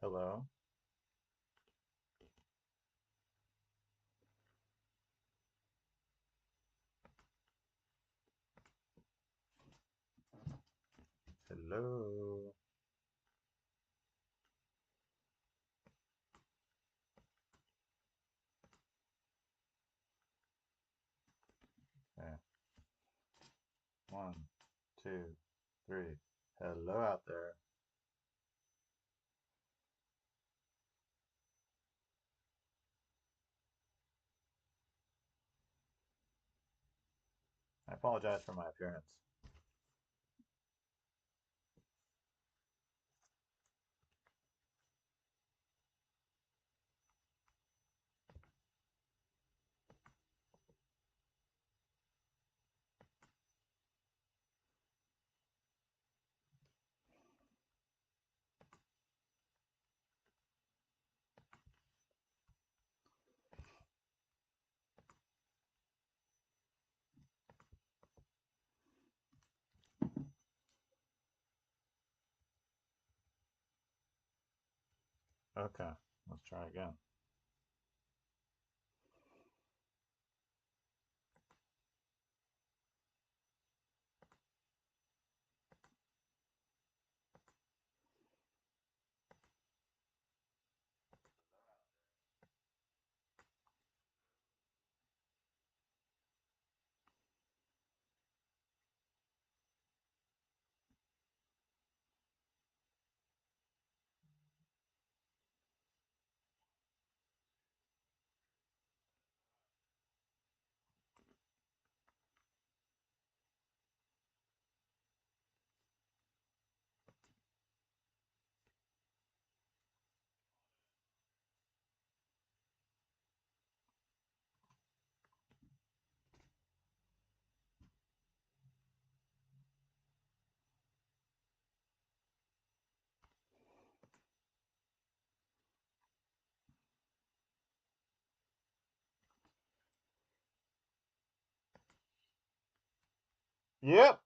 Hello. Hello. Okay. One, two, three. Hello out there. I apologize for my appearance. Okay, let's try again. Yep.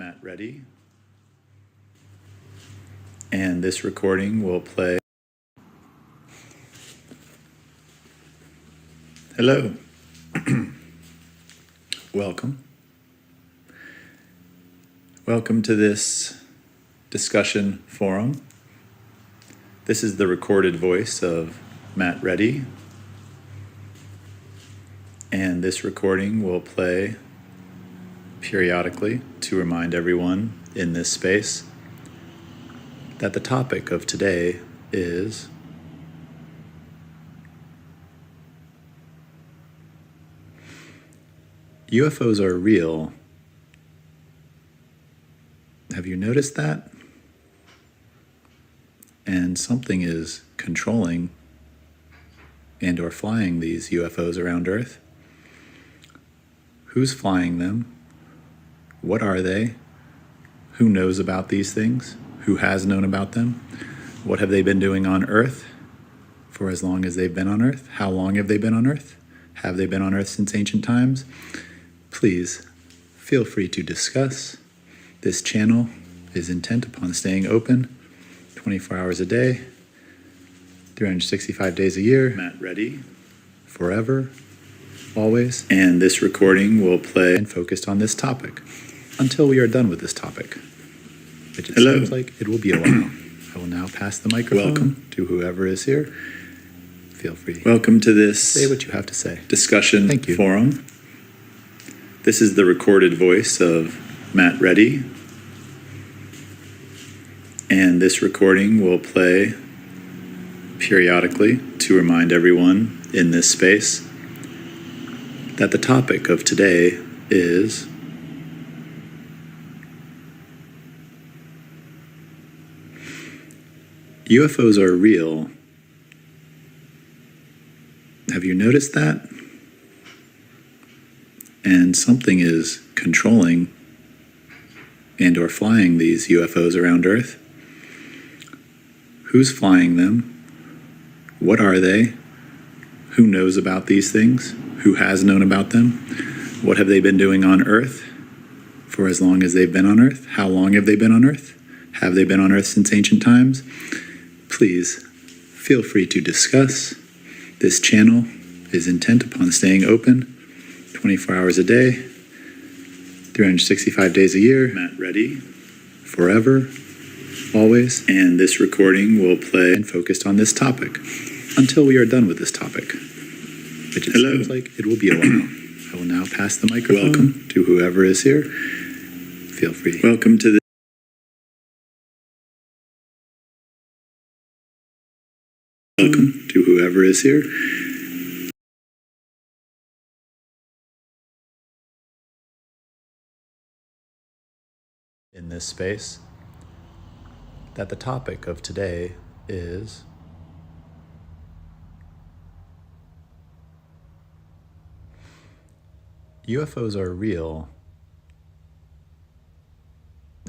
Matt ready? And this recording will play. Hello. Welcome. Welcome to this discussion forum. This is the recorded voice of Matt Reddy, and this recording will play periodically to remind everyone in this space that the topic of today is UFOs are real. Have you noticed that? And something is controlling and or flying these UFOs around Earth. Who's flying them? What are they? Who knows about these things? Who has known about them? What have they been doing on Earth for as long as they've been on Earth? How long have they been on Earth? Have they been on Earth since ancient times? Please feel free to discuss. This channel is intent upon staying open 24 hours a day, 365 days a year. Matt ready? Forever, always. And this recording will play and focused on this topic until we are done with this topic, which it seems like it will be a while. I will now pass the microphone to whoever is here. Feel free. Welcome to this. Say what you have to say. Discussion forum. This is the recorded voice of Matt Reddy, and this recording will play periodically to remind everyone in this space that the topic of today is UFOs are real. Have you noticed that? And something is controlling and or flying these UFOs around Earth. Who's flying them? What are they? Who knows about these things? Who has known about them? What have they been doing on Earth for as long as they've been on Earth? How long have they been on Earth? Have they been on Earth since ancient times? Please feel free to discuss. This channel is intent upon staying open 24 hours a day, 365 days a year. Matt ready? Forever, always. And this recording will play and focused on this topic until we are done with this topic, which it seems like it will be a while. I will now pass the microphone to whoever is here. Feel free. Welcome to the Welcome to whoever is here. In this space, that the topic of today is UFOs are real.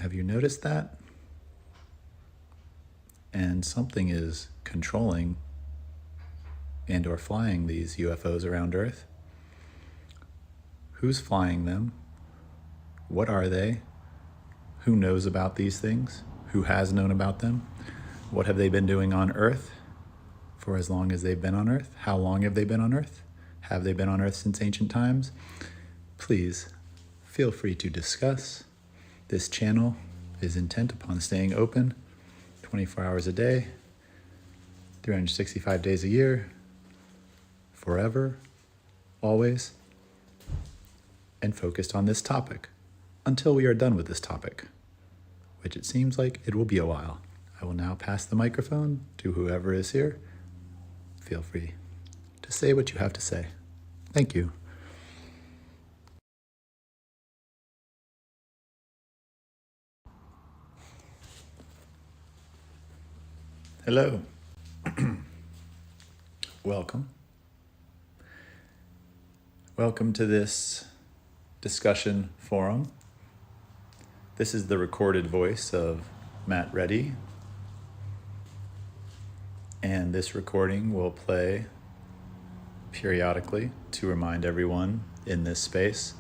Have you noticed that? And something is controlling and or flying these UFOs around Earth. Who's flying them? What are they? Who knows about these things? Who has known about them? What have they been doing on Earth for as long as they've been on Earth? How long have they been on Earth? Have they been on Earth since ancient times? Please feel free to discuss. This channel is intent upon staying open 24 hours a day, 365 days a year, forever, always, and focused on this topic until we are done with this topic, which it seems like it will be a while. I will now pass the microphone to whoever is here. Feel free to say what you have to say. Thank you. Hello. Welcome. Welcome to this discussion forum. This is the recorded voice of Matt Reddy, and this recording will play periodically to remind everyone in this space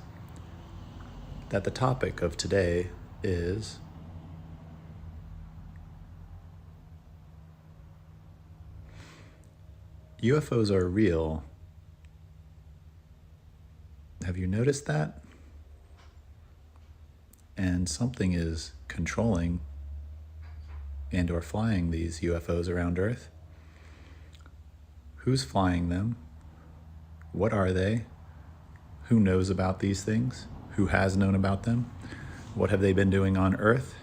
that the topic of today is UFOs are real. Have you noticed that? And something is controlling and or flying these UFOs around Earth. Who's flying them? What are they? Who knows about these things? Who has known about them? What have they been doing on Earth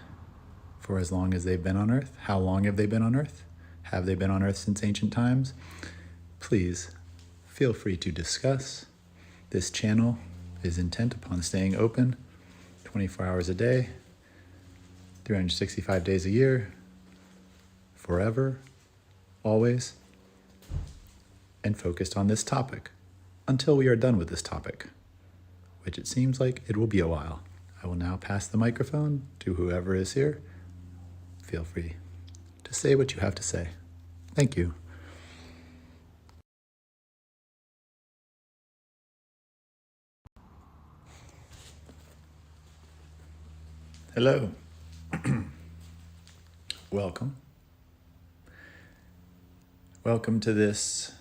for as long as they've been on Earth? How long have they been on Earth? Have they been on Earth since ancient times? Please feel free to discuss. This channel is intent upon staying open 24 hours a day, 365 days a year, forever, always, and focused on this topic until we are done with this topic, which it seems like it will be a while. I will now pass the microphone to whoever is here. Feel free to say what you have to say. Thank you. Hello. Welcome. Welcome to this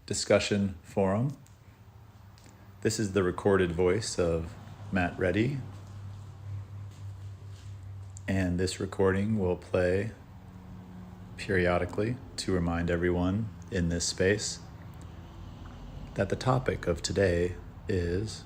discussion forum. This is the recorded voice of Matt Reddy, and this recording will play periodically to remind everyone in this space that the topic of today is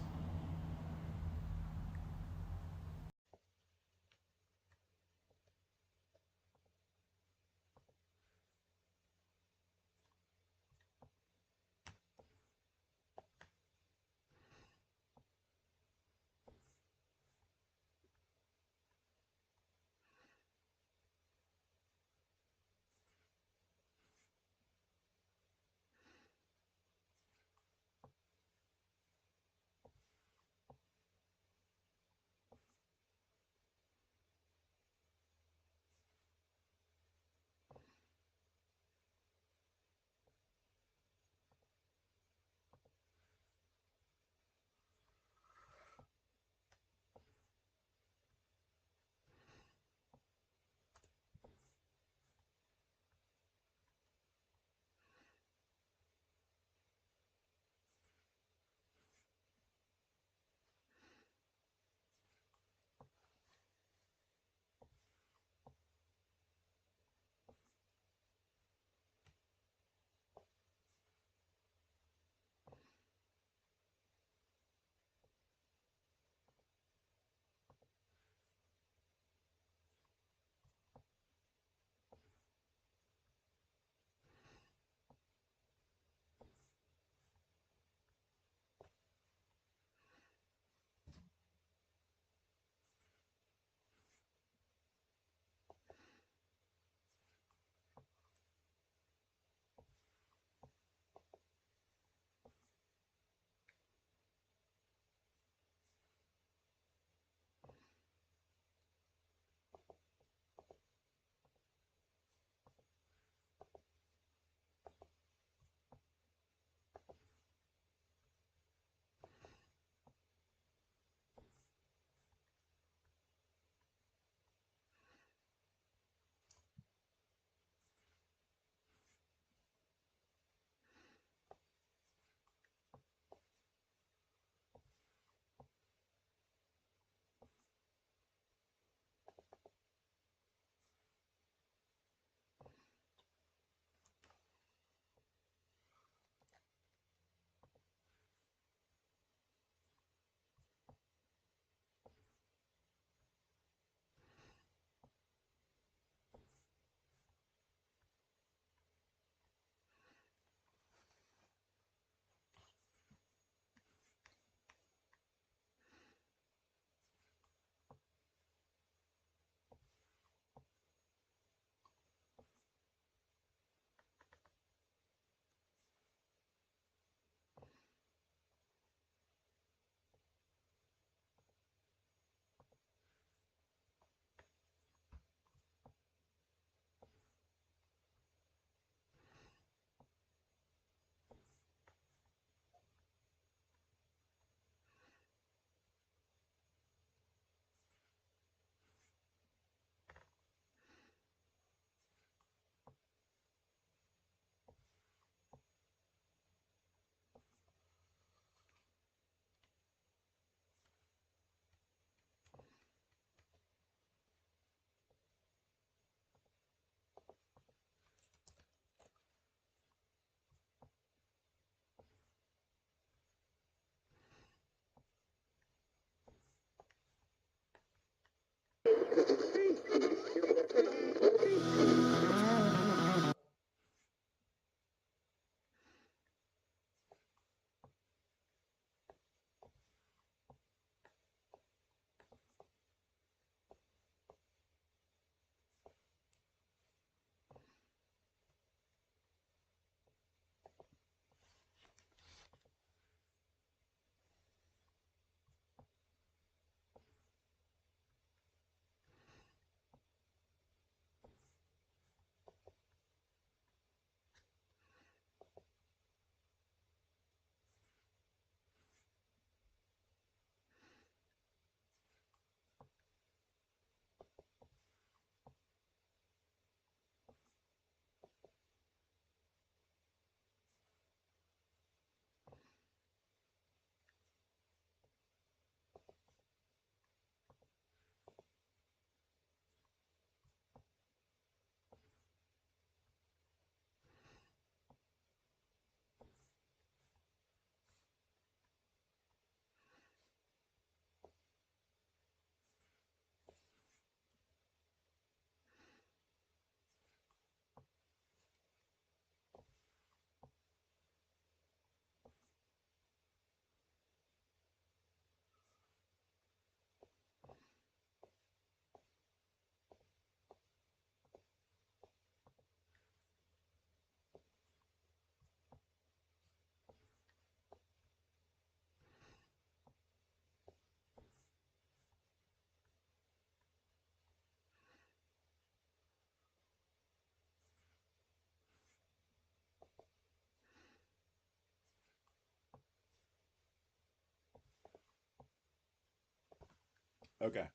Okay.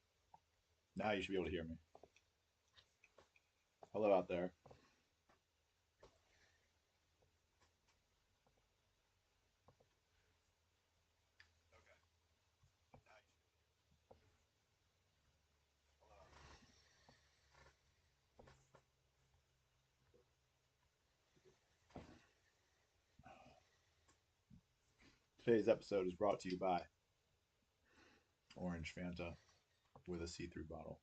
Now you should be able to hear me. Hello out there. Today's episode is brought to you by Orange Fanta with a see-through bottle.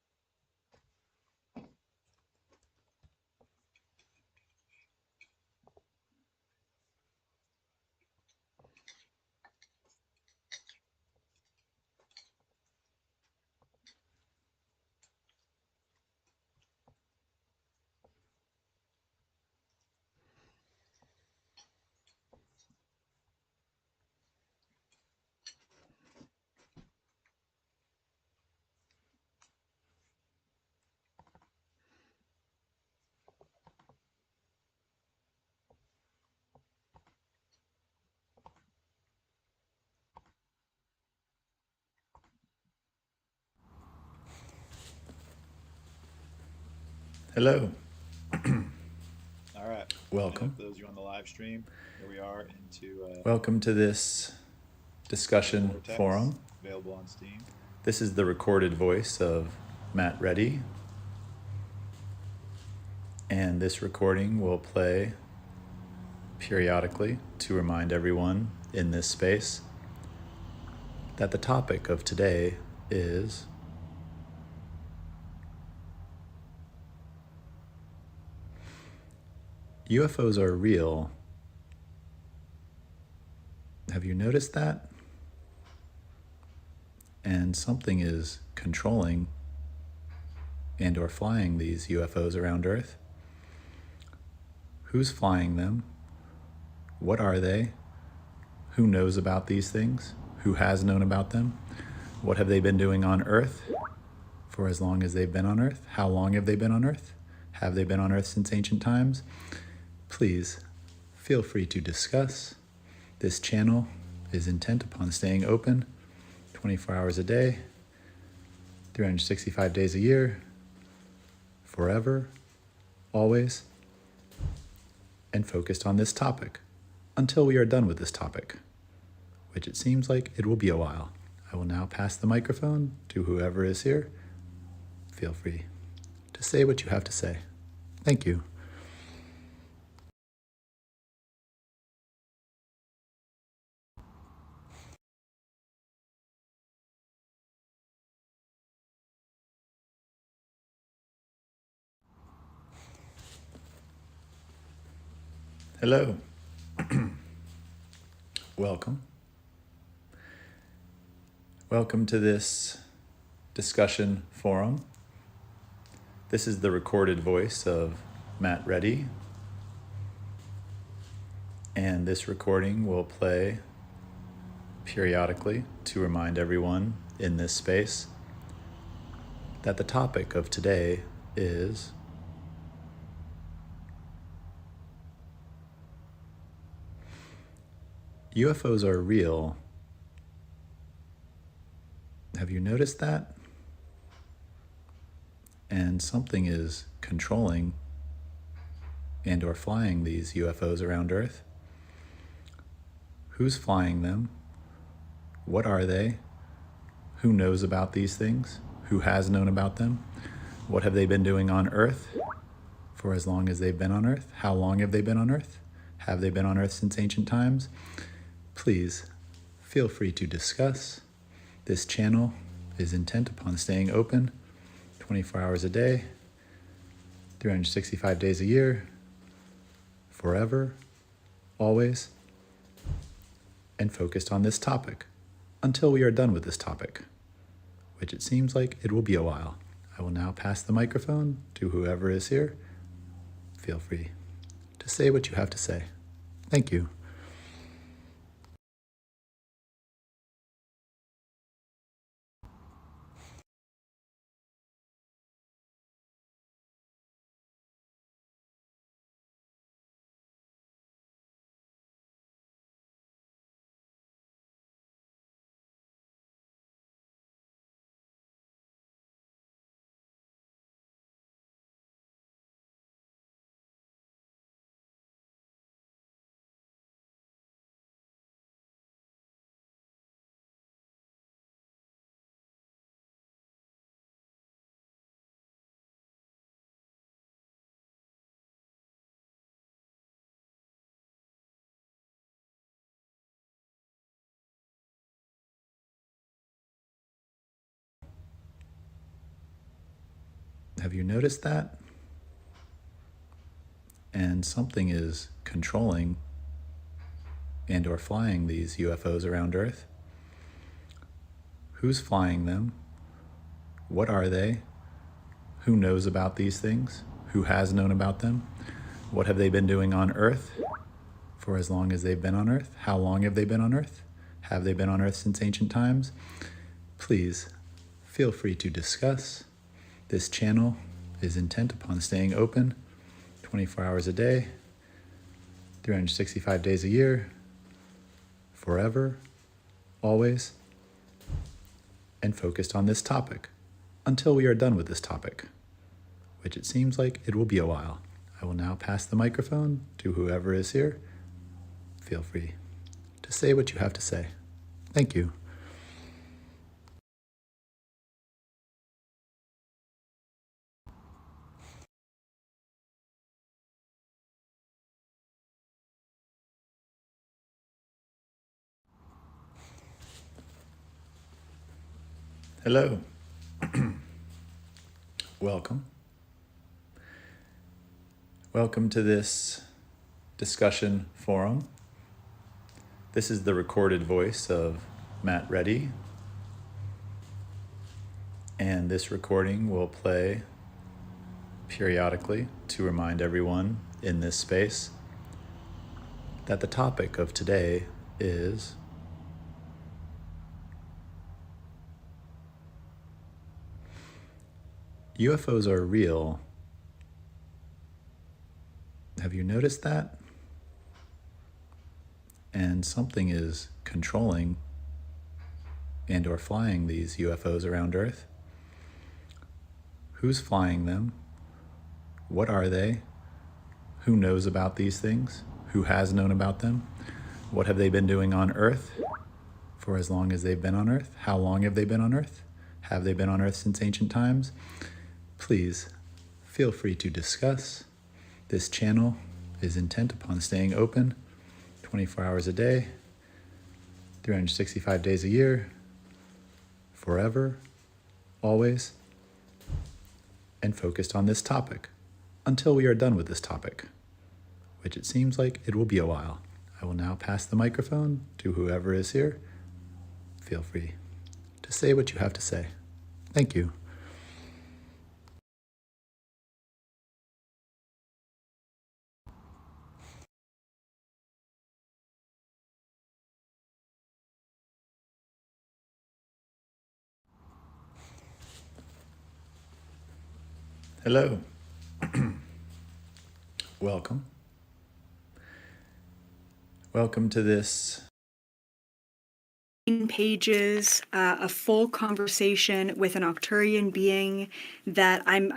Hello. All right. Welcome. For those of you on the live stream, here we are into Welcome to this discussion Vortex, forum. available on Steam. This is the recorded voice of Matt Reddy. And this recording will play periodically to remind everyone in this space that the topic of today is UFOs are real. Have you noticed that? And something is controlling and or flying these UFOs around Earth. Who's flying them? What are they? Who knows about these things? Who has known about them? What have they been doing on Earth for as long as they've been on Earth? How long have they been on Earth? Have they been on Earth since ancient times? Please feel free to discuss. This channel is intent upon staying open 24 hours a day, 365 days a year, forever, always, and focused on this topic until we are done with this topic, which it seems like it will be a while. I will now pass the microphone to whoever is here. Feel free to say what you have to say. Thank you. Hello. Welcome. Welcome to this discussion forum. This is the recorded voice of Matt Reddy. And this recording will play periodically to remind everyone in this space that the topic of today is UFOs are real. Have you noticed that? And something is controlling and or flying these UFOs around Earth. Who's flying them? What are they? Who knows about these things? Who has known about them? What have they been doing on Earth for as long as they've been on Earth? How long have they been on Earth? Have they been on Earth since ancient times? Please feel free to discuss. This channel is intent upon staying open 24 hours a day, 365 days a year, forever, always, and focused on this topic until we are done with this topic, which it seems like it will be a while. I will now pass the microphone to whoever is here. Feel free to say what you have to say. Thank you. Have you noticed that? And something is controlling and or flying these UFOs around Earth. Who's flying them? What are they? Who knows about these things? Who has known about them? What have they been doing on Earth for as long as they've been on Earth? How long have they been on Earth? Have they been on Earth since ancient times? Please feel free to discuss. This channel is intent upon staying open 24 hours a day, 365 days a year, forever, always, and focused on this topic until we are done with this topic, which it seems like it will be a while. I will now pass the microphone to whoever is here. Feel free to say what you have to say. Thank you. Hello. Welcome. Welcome to this discussion forum. This is the recorded voice of Matt Reddy, and this recording will play periodically to remind everyone in this space that the topic of today is UFOs are real. Have you noticed that? And something is controlling and or flying these UFOs around Earth. Who's flying them? What are they? Who knows about these things? Who has known about them? What have they been doing on Earth for as long as they've been on Earth? How long have they been on Earth? Have they been on Earth since ancient times? Please feel free to discuss. This channel is intent upon staying open 24 hours a day, 365 days a year, forever, always, and focused on this topic until we are done with this topic, which it seems like it will be a while. I will now pass the microphone to whoever is here. Feel free to say what you have to say. Thank you. Hello. Welcome. Welcome to this pages, a full conversation with an Octurian being that I'm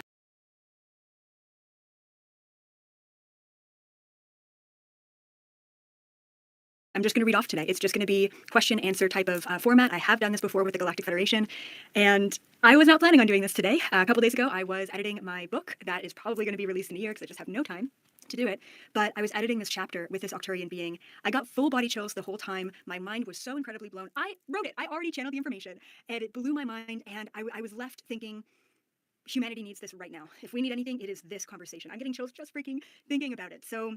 just going to read off today. It's just going to be question answer type of format. I have done this before with the Galactic Federation, and I was not planning on doing this today. A couple days ago, I was editing my book that is probably going to be released in a year because I just have no time to do it. But I was editing this chapter with this Octurian being. I got full body chills the whole time. My mind was so incredibly blown. I wrote it. I already channeled the information, and it blew my mind. And I was left thinking, humanity needs this right now. If we need anything, it is this conversation. I'm getting chills just freaking thinking about it. So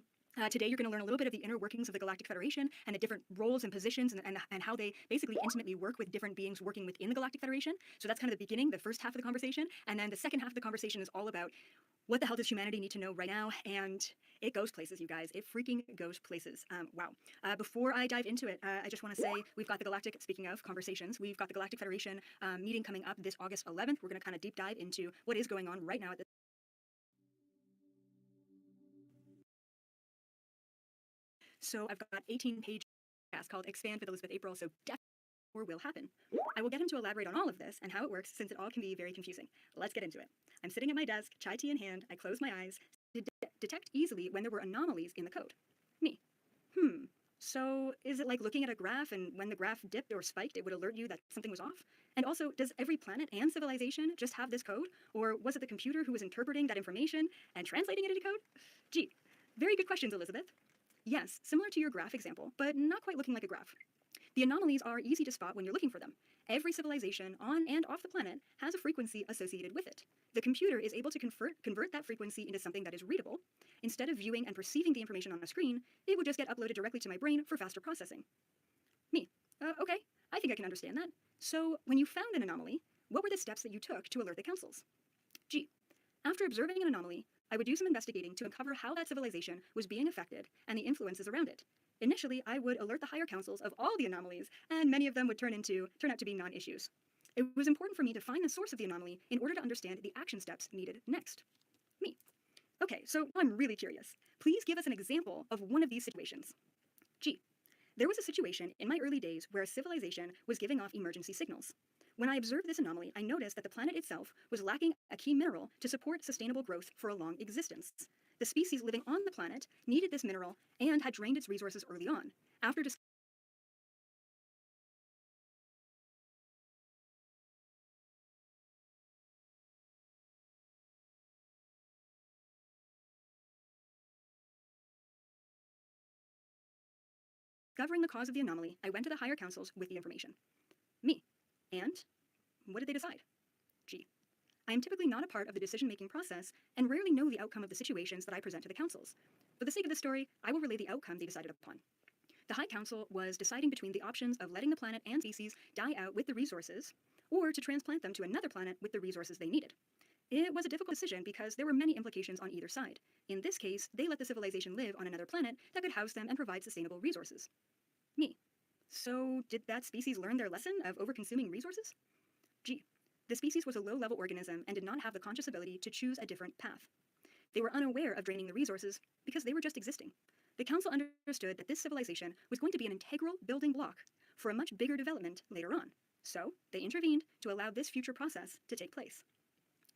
today you're going to learn a little bit of the inner workings of the Galactic Federation and the different roles and positions and how they basically intimately work with different beings working within the Galactic Federation. So that's kind of the beginning, the first half of the conversation. And then the second half of the conversation is all about what the hell does humanity need to know right now? And it goes places, you guys. It freaking goes places. Wow. Before I dive into it, I just want to say we've got the Galactic, speaking of conversations, we've got the Galactic Federation meeting coming up this August 11th. We're going to kind of deep dive into what is going on right now at this. So I've got 18 pages called Expand with Elizabeth April, so definitely or will happen. I will get him to elaborate on all of this and how it works since it all can be very confusing. Let's get into it. I'm sitting at my desk, chai tea in hand. I close my eyes to detect easily when there were anomalies in the code. Me. So is it like looking at a graph and when the graph dipped or spiked, it would alert you that something was off? And also, does every planet and civilization just have this code? Or was it the computer who was interpreting that information and translating it into code? Gee, very good questions, Elizabeth. Yes, similar to your graph example, but not quite looking like a graph. The anomalies are easy to spot when you're looking for them, Every civilization on and off the planet has a frequency associated with it. The computer is able to convert that frequency into something that is readable. Instead of viewing and perceiving the information on a screen, it would just get uploaded directly to my brain for faster processing. Me. Okay, I think I can understand that. So, when you found an anomaly, what were the steps that you took to alert the councils? G. After observing an anomaly, I would do some investigating to uncover how that civilization was being affected and the influences around it. Initially, I would alert the higher councils of all the anomalies, and many of them would turn out to be non-issues. It was important for me to find the source of the anomaly in order to understand the action steps needed next. Me. Okay, so I'm really curious. Please give us an example of one of these situations. G. There was a situation in my early days where a civilization was giving off emergency signals. When I observed this anomaly, I noticed that the planet itself was lacking a key mineral to support sustainable growth for a long existence. The species living on the planet needed this mineral and had drained its resources early on. After discovering the cause of the anomaly, I went to the higher councils with the information. Me. And what did they decide? G. I am typically not a part of the decision-making process and rarely know the outcome of the situations that I present to the councils. For the sake of this story, I will relay the outcome they decided upon. The High Council was deciding between the options of letting the planet and species die out with the resources, or to transplant them to another planet with the resources they needed. It was a difficult decision because there were many implications on either side. In this case, they let the civilization live on another planet that could house them and provide sustainable resources. Me. So, did that species learn their lesson of overconsuming resources? G. The species was a low-level organism and did not have the conscious ability to choose a different path. They were unaware of draining the resources because they were just existing. The council understood that this civilization was going to be an integral building block for a much bigger development later on. So, they intervened to allow this future process to take place.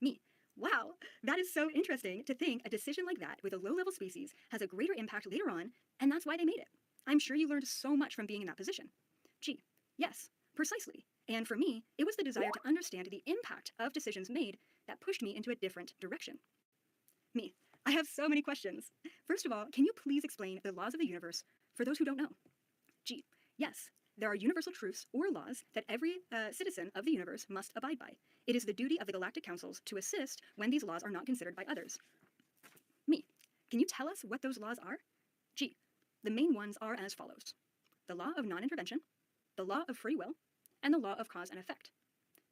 Me. Wow, that is so interesting to think a decision like that with a low-level species has a greater impact later on, and that's why they made it. I'm sure you learned so much from being in that position. G. Yes, precisely. And for me, it was the desire to understand the impact of decisions made that pushed me into a different direction. Me. I have so many questions. First of all, can you please explain the laws of the universe for those who don't know? G. Yes. There are universal truths or laws that every citizen of the universe must abide by. It is the duty of the galactic councils to assist when these laws are not considered by others. Me. Can you tell us what those laws are? G. The main ones are as follows: the law of non-intervention, the law of free will, and the law of cause and effect.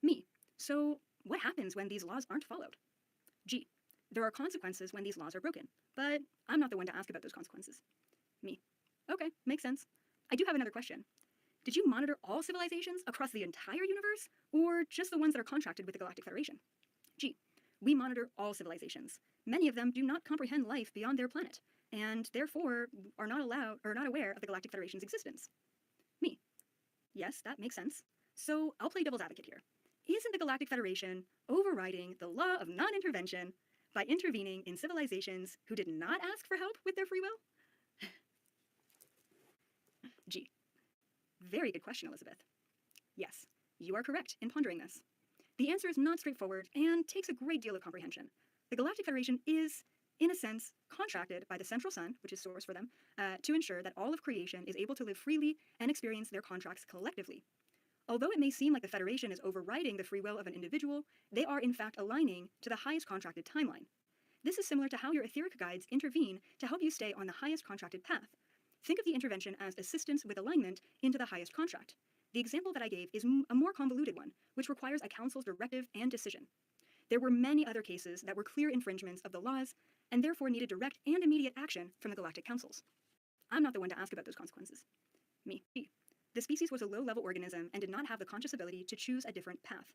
Me. So, what happens when these laws aren't followed? G. There are consequences when these laws are broken, but I'm not the one to ask about those consequences. Me. Okay, makes sense. I do have another question. Did you monitor all civilizations across the entire universe, or just the ones that are contracted with the Galactic Federation? G. We monitor all civilizations. Many of them do not comprehend life beyond their planet, and therefore are not aware of the Galactic Federation's existence. Me. Yes, that makes sense. So I'll play devil's advocate here. Isn't the Galactic Federation overriding the law of non-intervention by intervening in civilizations who did not ask for help with their free will? G. Very good question, Elizabeth. Yes, you are correct in pondering this. The answer is not straightforward and takes a great deal of comprehension. The Galactic Federation is, in a sense, contracted by the Central Sun, which is source for them, to ensure that all of creation is able to live freely and experience their contracts collectively. Although it may seem like the Federation is overriding the free will of an individual, they are in fact aligning to the highest contracted timeline. This is similar to how your etheric guides intervene to help you stay on the highest contracted path. Think of the intervention as assistance with alignment into the highest contract. The example that I gave is a more convoluted one, which requires a council's directive and decision. There were many other cases that were clear infringements of the laws, and therefore needed direct and immediate action from the galactic councils. I'm not the one to ask about those consequences. Me. The species was a low-level organism and did not have the conscious ability to choose a different path.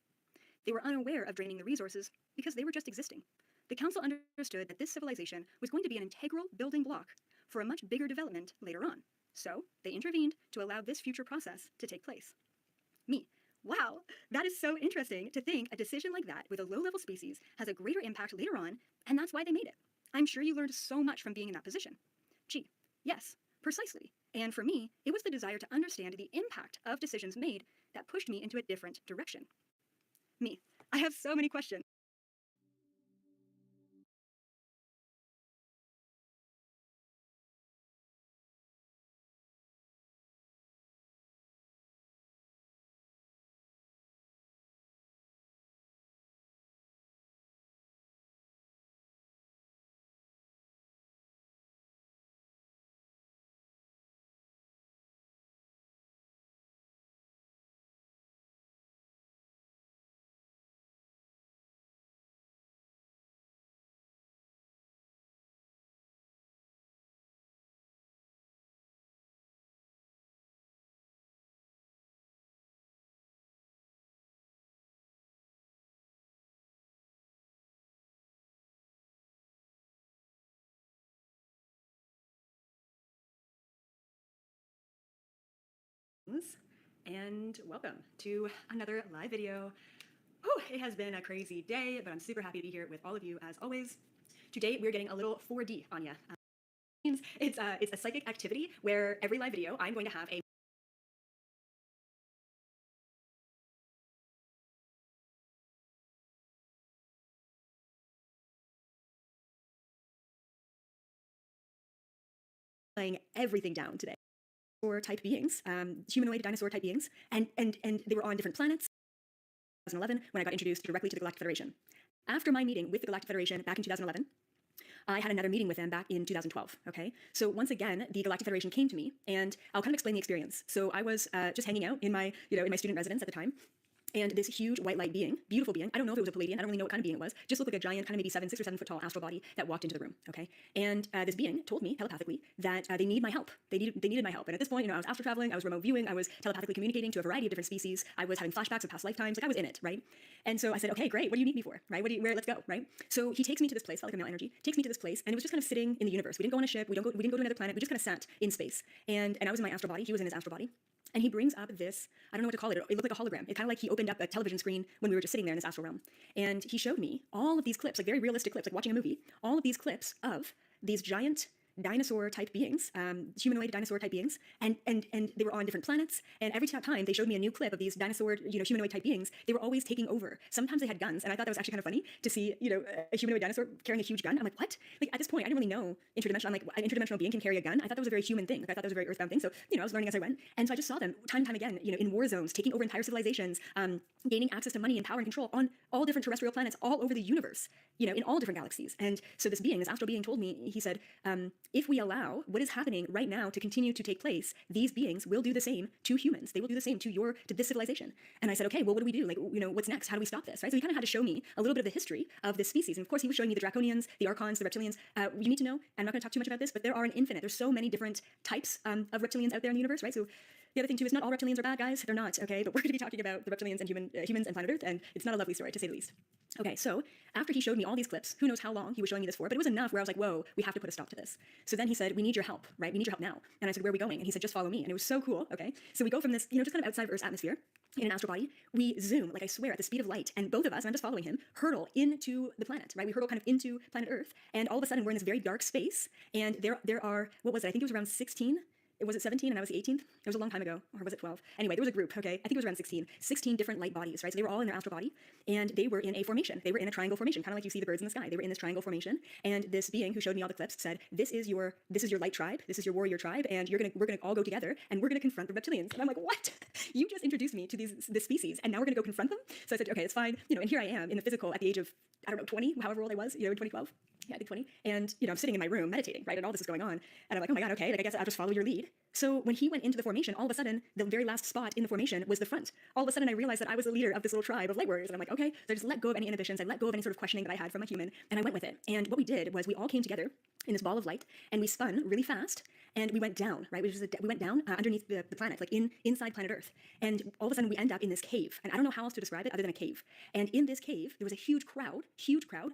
They were unaware of draining the resources because they were just existing. The council understood that this civilization was going to be an integral building block for a much bigger development later on. So, they intervened to allow this future process to take place. Me. Wow, that is so interesting to think a decision like that with a low-level species has a greater impact later on, and that's why they made it. I'm sure you learned so much from being in that position. G. Yes, precisely. And for me, it was the desire to understand the impact of decisions made that pushed me into a different direction. Me. I have so many questions. and welcome to another live video. Whew, it has been a crazy day, but I'm super happy to be here with all of you as always. Today we're getting a little 4D on ya. It's a psychic activity where every live video I'm going to have a laying everything down today. Or type beings, humanoid dinosaur type beings, and they were on different planets. 2011, when I got introduced directly to the Galactic Federation. After my meeting with the Galactic Federation back in 2011, I had another meeting with them back in 2012, okay? So once again, the Galactic Federation came to me, and I'll kind of explain the experience. So I was just hanging out in my, in my student residence at the time, and this huge white light being, beautiful being, I don't know if it was a Palladian, I don't really know what kind of being it was, just looked like a giant, kind of maybe 6 or 7 foot tall astral body that walked into the room, okay? And this being told me telepathically that they need my help. They needed my help. And at this point, I was astral traveling, I was remote viewing, I was telepathically communicating to a variety of different species, I was having flashbacks of past lifetimes, like I was in it, right? And so I said, okay, great, what do you need me for, right? Let's go, right? So he takes me to this place, felt like a male energy, takes me to this place, and it was just kind of sitting in the universe. We didn't go on a ship, we didn't go to another planet, we just kind of sat in space. And I was in my astral body, he was in his astral body. And he brings up this, I don't know what to call it. It looked like a hologram. It kind of like he opened up a television screen when we were just sitting there in this astral realm. And he showed me all of these clips, like very realistic clips, like watching a movie, all of these clips of these giant dinosaur type beings, humanoid dinosaur type beings, and they were on different planets, and every time they showed me a new clip of these dinosaur, humanoid type beings, they were always taking over. Sometimes they had guns, and I thought that was actually kind of funny to see, a humanoid dinosaur carrying a huge gun. I'm like, what? Like at this point, I didn't really know interdimensional. I'm like, an interdimensional being can carry a gun. I thought that was a very human thing. Like I thought that was a very earthbound thing. So, I was learning as I went, and so I just saw them time and time again, in war zones, taking over entire civilizations, gaining access to money and power and control on all different terrestrial planets all over the universe, in all different galaxies. And so this astral being told me, he said, if we allow what is happening right now to continue to take place, these beings will do the same to humans. They will do the same to this civilization. And I said, okay, well, what do we do? Like, what's next? How do we stop this? Right? So he kind of had to show me a little bit of the history of this species. And of course, he was showing me the Draconians, the Archons, the Reptilians. You need to know, I'm not going to talk too much about this, but there are an infinite. There's so many different types of reptilians out there in the universe, right? So the other thing too is not all reptilians are bad guys. They're not, okay? But we're going to be talking about the reptilians and humans and planet Earth, and it's not a lovely story to say the least. Okay, so after he showed me all these clips, who knows how long he was showing me this for, but it was enough where I was like, whoa, we have to put a stop to this. So then he said, we need your help, right? We need your help now. And I said, where are we going? And he said, just follow me. And it was so cool, okay? So we go from this, just kind of outside of Earth's atmosphere, in an astral body, we zoom, like I swear, at the speed of light, and both of us, and I'm just following him, hurtle into the planet, right? We hurtle kind of into planet Earth, and all of a sudden we're in this very dark space, and there are, what was it? I think it was around 16. Was it 17 and I was the 18th? It was a long time ago, or was it 12? Anyway, there was a group, okay? I think it was around 16 different light bodies, right? So they were all in their astral body, and they were in a formation. They were in a triangle formation, kind of like you see the birds in the sky. They were in this triangle formation, and this being who showed me all the clips said, this is your light tribe, this is your warrior tribe, and we're gonna all go together, and we're gonna confront the reptilians. And I'm like, what? You just introduced me to this species, and now we're gonna go confront them? So I said, okay, it's fine. And here I am in the physical at the age of, 20, however old I was, in 2012. Yeah, I think 20. And, I'm sitting in my room meditating, right? And all this is going on. And I'm like, oh my God, okay, like I guess I'll just follow your lead. So when he went into the formation, all of a sudden, the very last spot in the formation was the front. All of a sudden, I realized that I was the leader of this little tribe of light warriors. And I'm like, okay. So I just let go of any inhibitions. I let go of any sort of questioning that I had from a human. And I went with it. And what we did was we all came together in this ball of light, and we spun really fast, and we went down, right? We went down underneath the planet, like inside planet Earth. And all of a sudden, we end up in this cave. And I don't know how else to describe it other than a cave. And in this cave, there was a huge crowd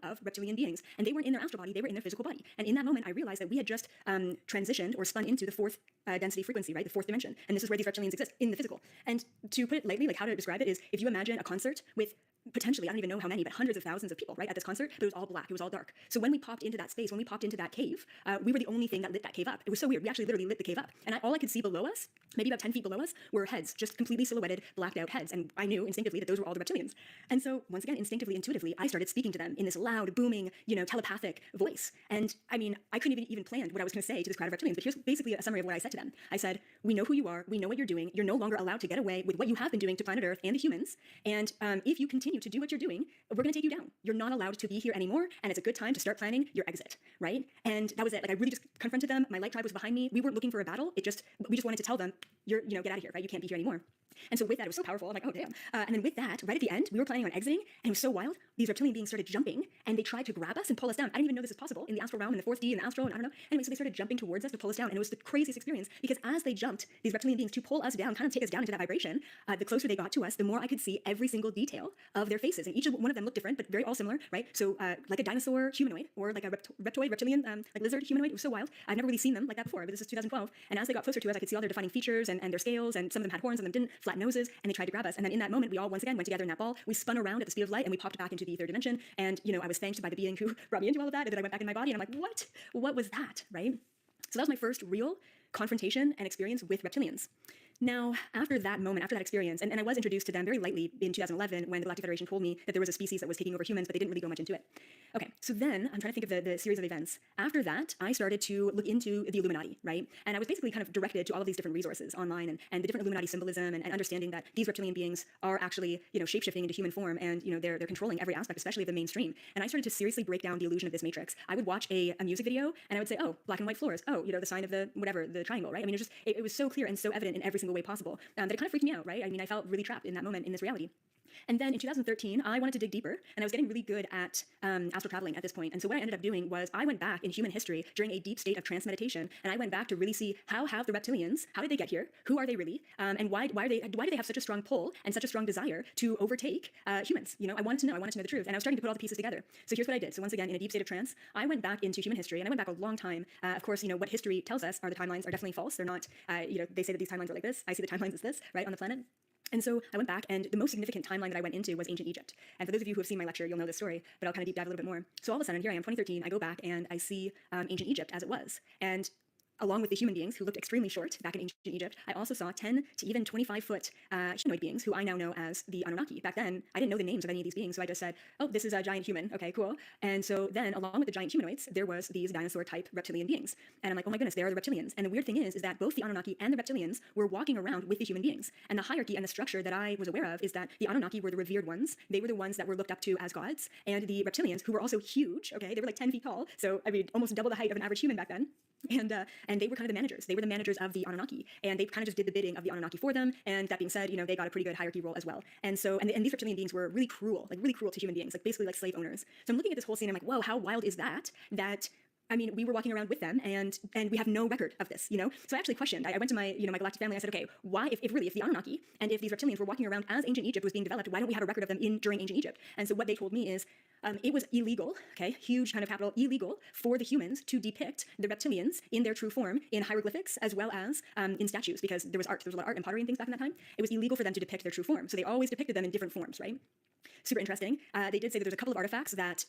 of reptilian beings. And they weren't in their astral body, they were in their physical body. And in that moment, I realized that we had just transitioned or spun into the fourth density frequency, right? The fourth dimension. And this is where these reptilians exist, in the physical. And to put it lightly, like how to describe it is, if you imagine a concert with potentially, I don't even know how many, but hundreds of thousands of people, right, at this concert, but it was all black, it was all dark. So when we popped into that space, when we popped into that cave, we were the only thing that lit that cave up. It was so weird. We actually literally lit the cave up. And all I could see below us, maybe about 10 feet below us, were heads, just completely silhouetted, blacked out heads. And I knew instinctively that those were all the reptilians. And so once again, instinctively, intuitively, I started speaking to them in this loud, booming, telepathic voice. And I mean, I couldn't even plan what I was going to say to this crowd of reptilians, but here's basically a summary of what I said to them. I said, we know who you are, we know what you're doing, you're no longer allowed to get away with what you have been doing to planet Earth and the humans. And if you continue to do what you're doing, we're going to take you down. You're not allowed to be here anymore, and it's a good time to start planning your exit, right? And that was it. Like I really just confronted them. My light tribe was behind me. We weren't looking for a battle. We just wanted to tell them, get out of here, right? You can't be here anymore. And so with that, it was so powerful. I'm like, oh, damn. And then with that, right at the end, we were planning on exiting, and it was so wild. These reptilian beings started jumping, and they tried to grab us and pull us down. I didn't even know this is possible in the astral realm, in the 4th D, in the astral, and I don't know. Anyway, so they started jumping towards us to pull us down, and it was the craziest experience, because as they jumped, these reptilian beings, to pull us down, kind of take us down into that vibration, the closer they got to us, the more I could see every single detail of their faces. And each one of them looked different, but very all similar, right? So like a dinosaur humanoid, or like a reptilian, like lizard humanoid. It was so wild. I've never really seen them like that before, but this is 2012. And as they got closer to us, I could see all their defining features and their scales, and some of them had horns, some of them didn't. flat noses, and they tried to grab us. And then in that moment, we all once again went together in that ball. We spun around at the speed of light, and we popped back into the third dimension. And, I was thanked by the being who brought me into all of that. And then I went back in my body, and I'm like, what? What was that, right? So that was my first real confrontation and experience with reptilians. Now, after that moment, after that experience, and I was introduced to them very lightly in 2011 when the Galactic Federation told me that there was a species that was taking over humans, but they didn't really go much into it. Okay, so then I'm trying to think of the series of events. After that, I started to look into the Illuminati, right? And I was basically kind of directed to all of these different resources online and the different Illuminati symbolism and understanding that these reptilian beings are actually, shape-shifting into human form and, they're controlling every aspect, especially of the mainstream. And I started to seriously break down the illusion of this matrix. I would watch a music video and I would say, oh, black and white floors. Oh, the sign of the whatever, the triangle, right? I mean, it was so clear and so evident in every single way possible that it kind of freaked me out, right? I mean, I felt really trapped in that moment in this reality. And then in 2013, I wanted to dig deeper, and I was getting really good at astral traveling at this point. And so what I ended up doing was I went back in human history during a deep state of trance meditation, and I went back to really see how have the reptilians, how did they get here? Who are they really? And why do they have such a strong pull and such a strong desire to overtake humans? I wanted to know the truth, and I was starting to put all the pieces together. So here's what I did. So once again, in a deep state of trance, I went back into human history, and I went back a long time. Of course, what history tells us are the timelines are definitely false. They're not, they say that these timelines are like this. I see the timelines as this, right, on the planet. And so I went back, and the most significant timeline that I went into was ancient Egypt. And for those of you who have seen my lecture, you'll know this story, but I'll kind of deep dive a little bit more. So all of a sudden, here I am, 2013, I go back and I see ancient Egypt as it was. And along with the human beings who looked extremely short back in ancient Egypt, I also saw 10 to even 25-foot humanoid beings who I now know as the Anunnaki. Back then, I didn't know the names of any of these beings, so I just said, oh, this is a giant human. Okay, cool. And so then, along with the giant humanoids, there was these dinosaur-type reptilian beings. And I'm like, oh my goodness, they are the reptilians. And the weird thing is that both the Anunnaki and the reptilians were walking around with the human beings. And the hierarchy and the structure that I was aware of is that the Anunnaki were the revered ones. They were the ones that were looked up to as gods. And the reptilians, who were also huge, okay, they were like 10 feet tall. So, I mean, almost double the height of an average human back then. And they were kind of the managers. They were the managers of the Anunnaki, and they kind of just did the bidding of the Anunnaki for them. And that being said, they got a pretty good hierarchy role as well. And so, and these reptilian beings were really cruel to human beings, like basically like slave owners. So I'm looking at this whole scene, and I'm like, whoa, how wild is that? I mean, we were walking around with them, and we have no record of this, So I actually questioned. I went to my, my galactic family. I said, okay, why, if the Anunnaki and if these reptilians were walking around as ancient Egypt was being developed, why don't we have a record of them during ancient Egypt? And so what they told me is, it was illegal, okay, huge kind of capital, illegal for the humans to depict the reptilians in their true form in hieroglyphics as well as in statues, because there was art. There was a lot of art and pottery and things back in that time. It was illegal for them to depict their true form. So they always depicted them in different forms, right? Super interesting. They did say that there's a couple of artifacts that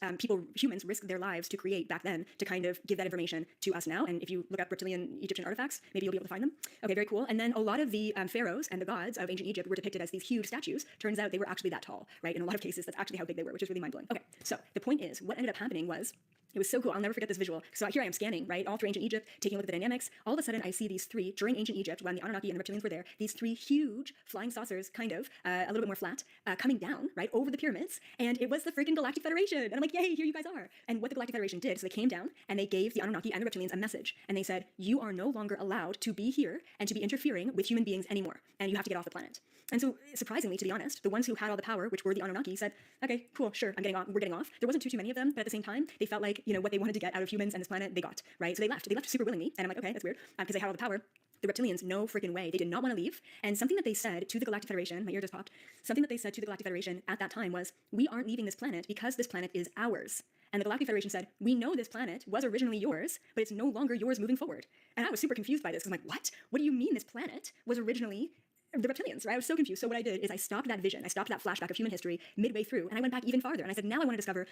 humans risked their lives to create back then to kind of give that information to us now. And if you look up reptilian Egyptian artifacts, maybe you'll be able to find them. Okay, very cool. And then a lot of the pharaohs and the gods of ancient Egypt were depicted as these huge statues. Turns out they were actually that tall, right? In a lot of cases, that's actually how big they were, which is really mind-blowing. Okay, so the point is, what ended up happening was, it was so cool. I'll never forget this visual. So here I am scanning, right, all through ancient Egypt, taking a look at the dynamics. All of a sudden, I see these three, during ancient Egypt, when the Anunnaki and the reptilians were there, these three huge flying saucers, kind of, a little bit more flat, coming down, right, over the pyramids. And it was the freaking Galactic Federation. And I'm like, yay, here you guys are. And what the Galactic Federation did, so they came down and they gave the Anunnaki and the reptilians a message. And they said, you are no longer allowed to be here and to be interfering with human beings anymore. And you have to get off the planet. And so, surprisingly, to be honest, the ones who had all the power, which were the Anunnaki, said, okay, cool, sure, we're getting off. There wasn't too many of them, but at the same time, they felt like, what they wanted to get out of humans and this planet, they got, right? So they left super willingly. And I'm like, okay, that's weird, because they had all the power. The reptilians, no freaking way. They did not want to leave. And something that they said to the Galactic Federation, my ear just popped, something that they said to the Galactic Federation at that time was, we aren't leaving this planet because this planet is ours. And the Galactic Federation said, we know this planet was originally yours, but it's no longer yours moving forward. And I was super confused by this, because I'm like, what? What do you mean this planet was originally the reptilians, right? I was so confused. So what I did is I stopped that vision. I stopped that flashback of human history midway through, and I went back even farther. And I said, now I want to discover,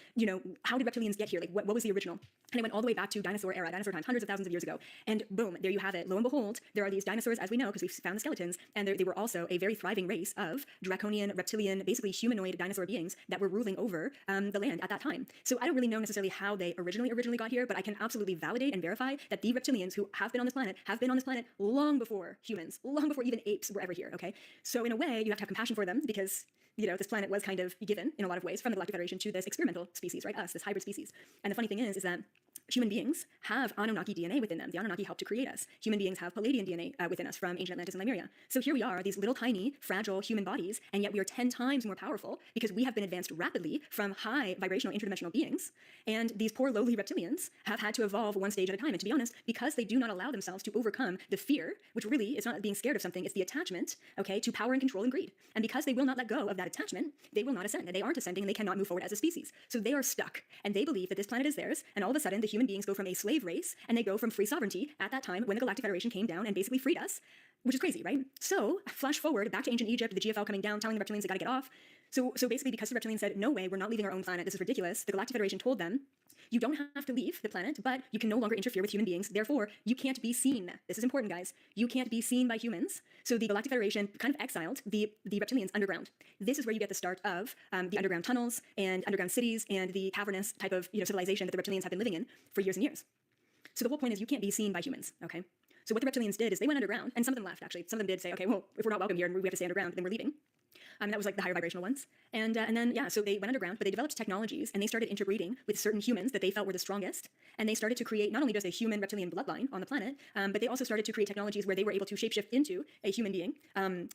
how did reptilians get here? Like, what was the original? And I went all the way back to dinosaur era, dinosaur times, hundreds of thousands of years ago. And boom, there you have it. Lo and behold, there are these dinosaurs, as we know, because we've found the skeletons, and they were also a very thriving race of draconian, reptilian, basically humanoid dinosaur beings that were ruling over the land at that time. So I don't really know necessarily how they originally got here, but I can absolutely validate and verify that the reptilians who have been on this planet long before humans, long before even apes were ever here, okay? So in a way, you have to have compassion for them, because this planet was kind of given in a lot of ways from the Galactic Federation to this experimental species, right? Us, this hybrid species. And the funny thing is that human beings have Anunnaki DNA within them. The Anunnaki helped to create us. Human beings have Palladian DNA within us from ancient Atlantis and Lemuria. So here we are, these little tiny, fragile human bodies, and yet we are 10 times more powerful because we have been advanced rapidly from high vibrational interdimensional beings. And these poor lowly reptilians have had to evolve one stage at a time. And to be honest, because they do not allow themselves to overcome the fear, which really is not being scared of something, it's the attachment, okay, to power and control and greed. And because they will not let go of that attachment, they will not ascend. And they aren't ascending, and they cannot move forward as a species. So they are stuck, and they believe that this planet is theirs, and all of a sudden the human human beings go from a slave race and they go from free sovereignty at that time when the Galactic Federation came down and basically freed us, which is crazy, right? So flash forward back to ancient Egypt, the GFL coming down, telling the reptilians they got to get off. So basically, because the reptilians said, no way, we're not leaving our own planet, this is ridiculous, the Galactic Federation told them, you don't have to leave the planet, but you can no longer interfere with human beings. Therefore, you can't be seen. This is important, guys. You can't be seen by humans. So the Galactic Federation kind of exiled the reptilians underground. This is where you get the start of the underground tunnels and underground cities and the cavernous type of civilization that the reptilians have been living in for years and years. So the whole point is you can't be seen by humans, okay? So what the reptilians did is they went underground, and some of them left, actually. Some of them did say, okay, well, if we're not welcome here and we have to stay underground, then we're leaving. That was like the higher vibrational ones. And then, yeah, so they went underground, but they developed technologies, and they started interbreeding with certain humans that they felt were the strongest. And they started to create not only just a human-reptilian bloodline on the planet, but they also started to create technologies where they were able to shapeshift into a human being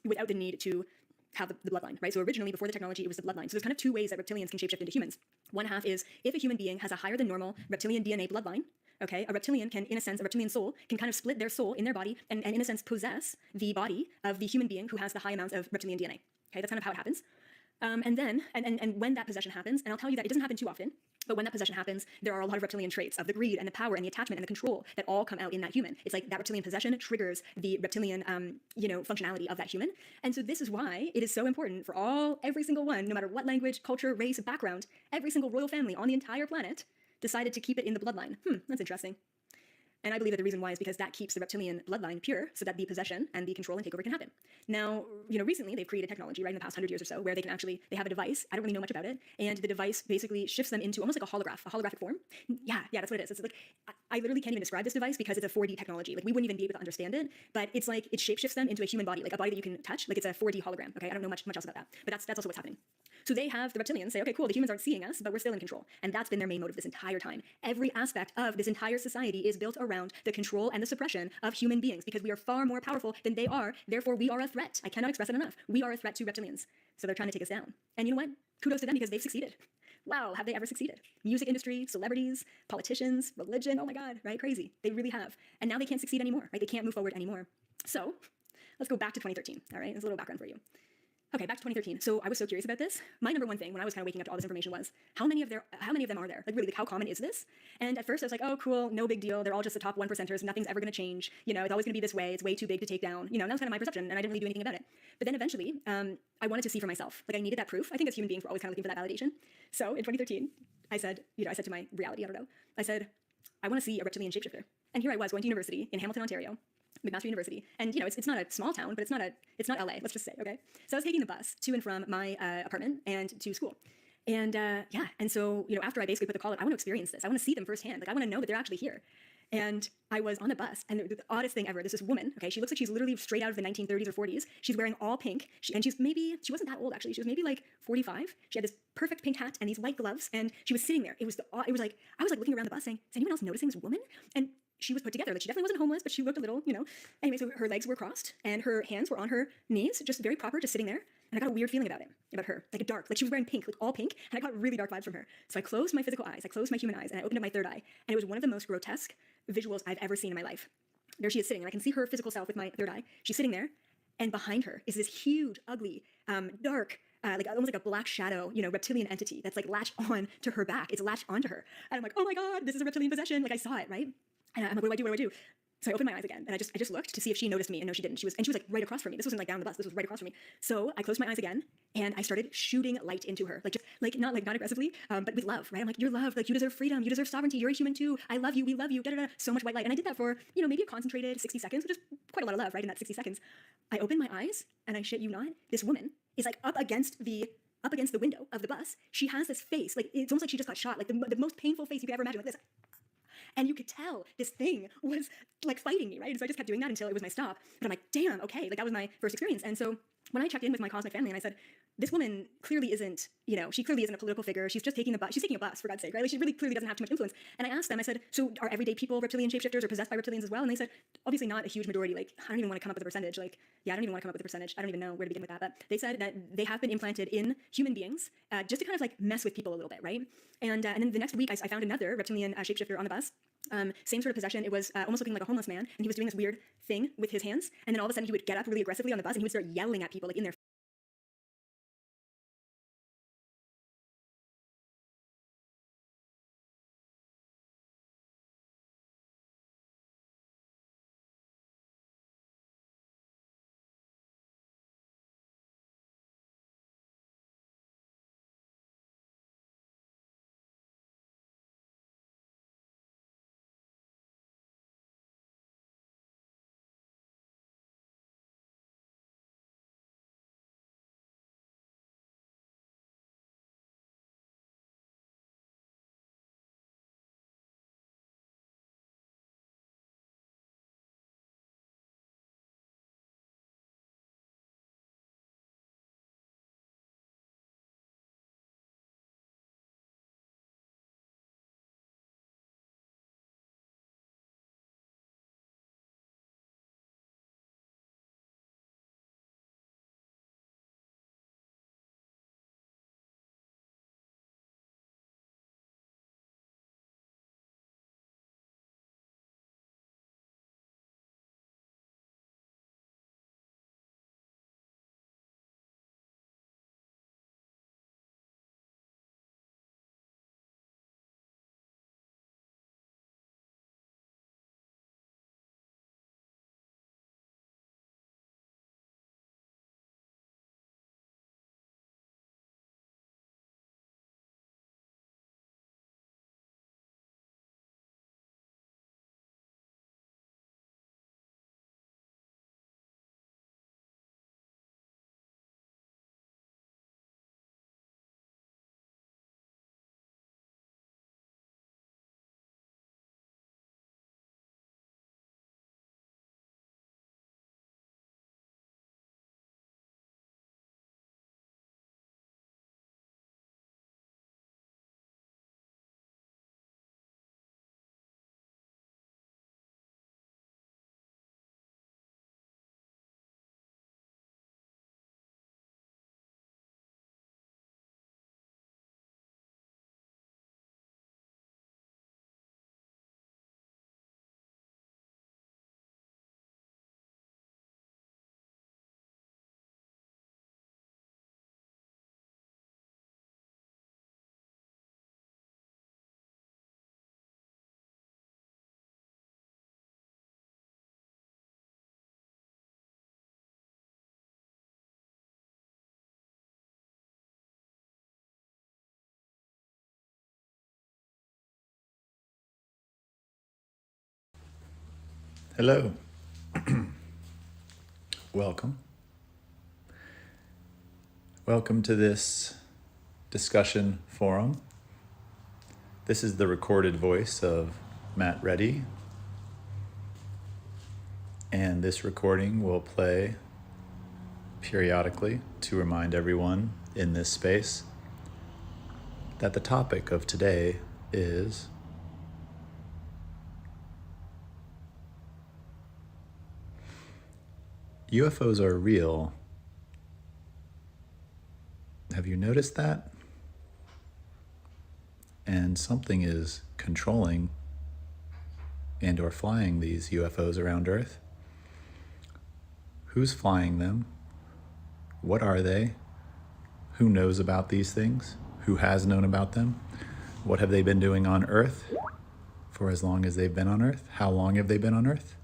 without the need to have the bloodline, right? So originally, before the technology, it was the bloodline. So there's kind of two ways that reptilians can shapeshift into humans. One half is if a human being has a higher than normal reptilian DNA bloodline, okay, a reptilian can, in a sense, a reptilian soul can kind of split their soul in their body and in a sense, possess the body of the human being who has the high amounts of reptilian DNA. Okay, that's kind of how it happens. And then when that possession happens, and I'll tell you that it doesn't happen too often, but when that possession happens, there are a lot of reptilian traits of the greed and the power and the attachment and the control that all come out in that human. It's like that reptilian possession triggers the reptilian, functionality of that human. And so this is why it is so important for every single one, no matter what language, culture, race, background, every single royal family on the entire planet decided to keep it in the bloodline. That's interesting. And I believe that the reason why is because that keeps the reptilian bloodline pure so that the possession and the control and takeover can happen. Now, recently they've created technology, right, in the past 100 years or so, where they have a device, I don't really know much about it, and the device basically shifts them into almost like a holographic form. Yeah, that's what it is. It's like, I literally can't even describe this device because it's a 4D technology. Like, we wouldn't even be able to understand it, but it's like, it shapeshifts them into a human body, like a body that you can touch, like it's a 4D hologram, okay? I don't know much else about that, but that's also what's happening. So they have the reptilians say, okay, cool, the humans aren't seeing us, but we're still in control. And that's been their main motive this entire time. Every aspect of this entire society is built around the control and the suppression of human beings because we are far more powerful than they are. Therefore, we are a threat. I cannot express it enough. We are a threat to reptilians. So they're trying to take us down. And you know what? Kudos to them because they've succeeded. Wow, have they ever succeeded? Music industry, celebrities, politicians, religion, oh my God, right? Crazy. They really have. And now they can't succeed anymore, right? They can't move forward anymore. So let's go back to 2013, all right? There's a little background for you. Okay, back to 2013. So I was so curious about this. My number one thing when I was kind of waking up to all this information was, how many of them are there? Like really, like how common is this? And at first I was like, oh, cool, no big deal. They're all just the top 1%ers. Nothing's ever going to change. It's always going to be this way. It's way too big to take down. And that was kind of my perception, and I didn't really do anything about it. But then eventually, I wanted to see for myself. Like I needed that proof. I think as human beings, we're always kind of looking for that validation. So in 2013, I said to my reality, I said, I want to see a reptilian shapeshifter. And here I was going to university in Hamilton, Ontario, McMaster University, and it's not a small town, but it's not LA. Let's just say, okay. So I was taking the bus to and from my apartment and to school, and and so after I basically put the call in, I want to experience this. I want to see them firsthand. Like I want to know that they're actually here. And I was on the bus, and the oddest thing ever, there's this woman, okay, she looks like she's literally straight out of the 1930s or 40s. She's wearing all pink, she wasn't that old actually, she was maybe like 45. She had this perfect pink hat and these white gloves, and she was sitting there. I was like looking around the bus saying, is anyone else noticing this woman? And she was put together, like she definitely wasn't homeless, but she looked a little, Anyway, so her legs were crossed, and her hands were on her knees, just very proper, just sitting there. And I got a weird feeling about her, like she was wearing pink, like all pink, and I got really dark vibes from her. So I closed my physical eyes, I closed my human eyes, and I opened up my third eye, and it was one of the most grotesque visuals I've ever seen in my life. There she is sitting, and I can see her physical self with my third eye. She's sitting there, and behind her is this huge, ugly, dark, like almost like a black shadow, reptilian entity that's like latched on to her back. It's latched onto her. And I'm like, oh my God, this is a reptilian possession. Like I saw it, right? And I'm like, what do I do? So I opened my eyes again, and I just looked to see if she noticed me, and no, she didn't. She was like right across from me. This wasn't like down the bus. This was right across from me. So I closed my eyes again, and I started shooting light into her, not aggressively, but with love, right? I'm like, you're loved, like you deserve freedom, you deserve sovereignty, you're a human too. I love you, we love you, da da da. So much white light, and I did that for maybe a concentrated 60 seconds, which is quite a lot of love, right? In that 60 seconds, I opened my eyes, and I shit you not, this woman is like up against the window of the bus. She has this face, like it's almost like she just got shot, like the most painful face you could ever imagine, like this. And you could tell this thing was like fighting me, right? And so I just kept doing that until it was my stop. But I'm like, damn, okay, like that was my first experience. And so when I checked in with my cosmic family and I said, this woman clearly isn't, she clearly isn't a political figure. She's just taking a bus. She's taking a bus, for God's sake, right? Like she really clearly doesn't have too much influence. And I asked them, I said, so are everyday people reptilian shapeshifters or possessed by reptilians as well? And they said, obviously not a huge majority. Like, I don't even want to come up with a percentage. Like, yeah, I don't even want to come up with a percentage. I don't even know where to begin with that. But they said that they have been implanted in human beings just to kind of like mess with people a little bit, right? And then the next week, I found another reptilian shapeshifter on the bus. Same sort of possession. It was almost looking like a homeless man, and he was doing this weird thing with his hands. And then all of a sudden, he would get up really aggressively on the bus, and he would start yelling at people like in their Hello. Welcome. Welcome to this discussion forum. This is the recorded voice of Matt Reddy, and this recording will play periodically to remind everyone in this space that the topic of today is UFOs are real. Have you noticed that? And something is controlling and or flying these UFOs around Earth. Who's flying them? What are they? Who knows about these things? Who has known about them? What have they been doing on Earth for as long as they've been on Earth? How long have they been on Earth?